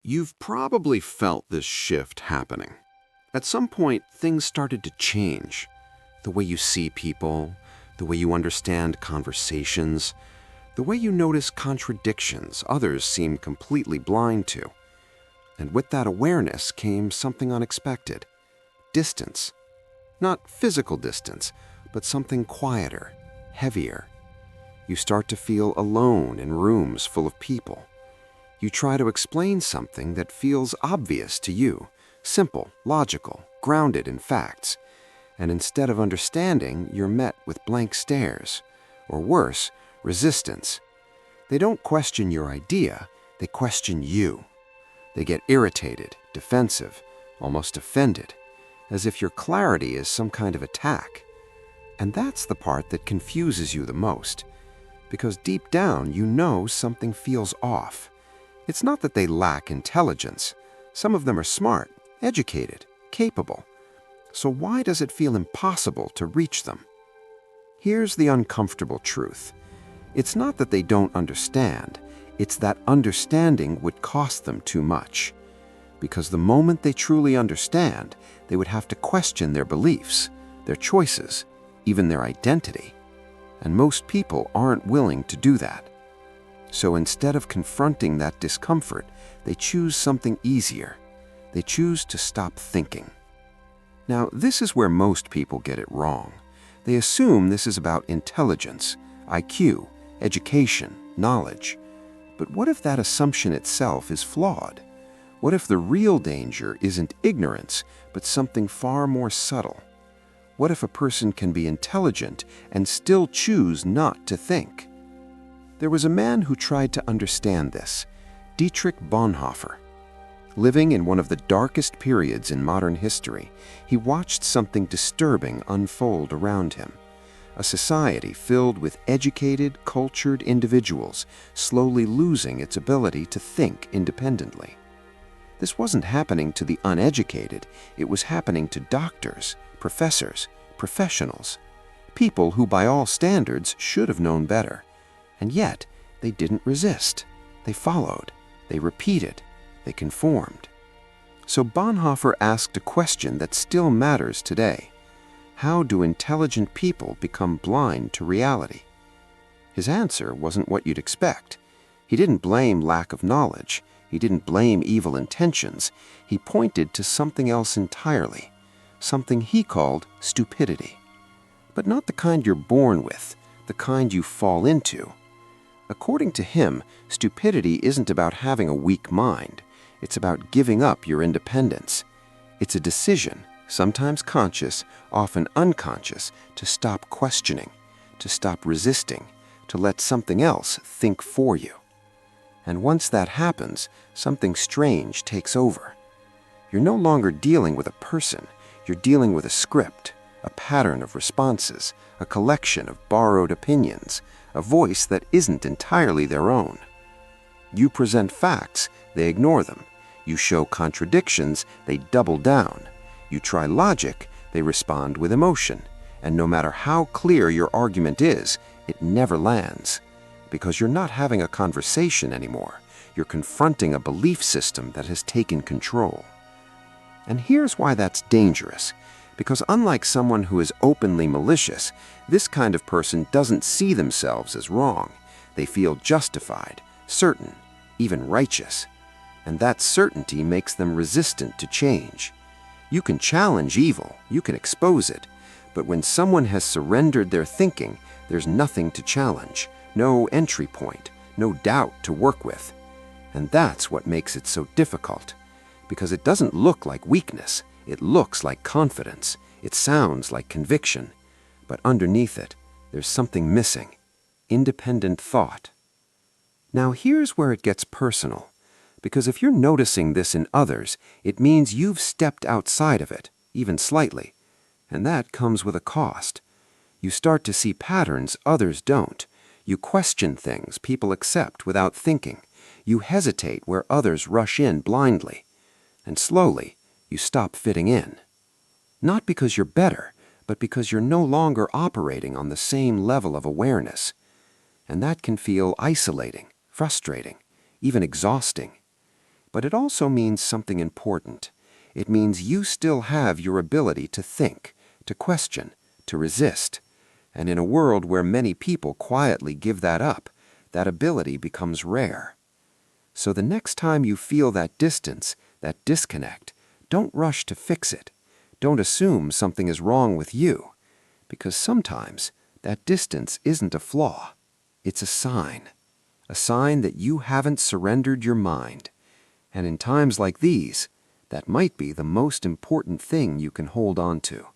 You've probably felt this shift happening. At some point, things started to change. The way you see people, the way you understand conversations, the way you notice contradictions others seem completely blind to. And with that awareness came something unexpected. Distance. Not physical distance, but something quieter, heavier. You start to feel alone in rooms full of people. You try to explain something that feels obvious to you, simple, logical, grounded in facts. And instead of understanding, you're met with blank stares, or worse, resistance. They don't question your idea, they question you. They get irritated, defensive, almost offended, as if your clarity is some kind of attack. And that's the part that confuses you the most, because deep down you know something feels off. It's not that they lack intelligence. Some of them are smart, educated, capable. So why does it feel impossible to reach them? Here's the uncomfortable truth. It's not that they don't understand. It's that understanding would cost them too much. Because the moment they truly understand, they would have to question their beliefs, their choices, even their identity. And most people aren't willing to do that. So instead of confronting that discomfort, they choose something easier. They choose to stop thinking. Now, this is where most people get it wrong. They assume this is about intelligence, IQ, education, knowledge. But what if that assumption itself is flawed? What if the real danger isn't ignorance, but something far more subtle? What if a person can be intelligent and still choose not to think? There was a man who tried to understand this, Dietrich Bonhoeffer. Living in one of the darkest periods in modern history, he watched something disturbing unfold around him. A society filled with educated, cultured individuals slowly losing its ability to think independently. This wasn't happening to the uneducated, it was happening to doctors, professors, professionals, people who by all standards should have known better. And yet, they didn't resist. They followed. They repeated. They conformed. So Bonhoeffer asked a question that still matters today. How do intelligent people become blind to reality? His answer wasn't what you'd expect. He didn't blame lack of knowledge. He didn't blame evil intentions. He pointed to something else entirely, something he called stupidity. But not the kind you're born with, the kind you fall into. According to him, stupidity isn't about having a weak mind. It's about giving up your independence. It's a decision, sometimes conscious, often unconscious, to stop questioning, to stop resisting, to let something else think for you. And once that happens, something strange takes over. You're no longer dealing with a person. You're dealing with a script, a pattern of responses, a collection of borrowed opinions, a voice that isn't entirely their own. You present facts, they ignore them. You show contradictions, they double down. You try logic, they respond with emotion. And no matter how clear your argument is, it never lands. Because you're not having a conversation anymore. You're confronting a belief system that has taken control. And here's why that's dangerous. Because unlike someone who is openly malicious, this kind of person doesn't see themselves as wrong. They feel justified, certain, even righteous. And that certainty makes them resistant to change. You can challenge evil, you can expose it, but when someone has surrendered their thinking, there's nothing to challenge, no entry point, no doubt to work with. And that's what makes it so difficult, because it doesn't look like weakness. It looks like confidence. It sounds like conviction. But underneath it, there's something missing. Independent thought. Now here's where it gets personal. Because if you're noticing this in others, it means you've stepped outside of it, even slightly. And that comes with a cost. You start to see patterns others don't. You question things people accept without thinking. You hesitate where others rush in blindly. And slowly, you stop fitting in. Not because you're better, but because you're no longer operating on the same level of awareness. And that can feel isolating, frustrating, even exhausting. But it also means something important. It means you still have your ability to think, to question, to resist. And in a world where many people quietly give that up, that ability becomes rare. So the next time you feel that distance, that disconnect, don't rush to fix it. Don't assume something is wrong with you, because sometimes that distance isn't a flaw. It's a sign that you haven't surrendered your mind. And in times like these, that might be the most important thing you can hold on to.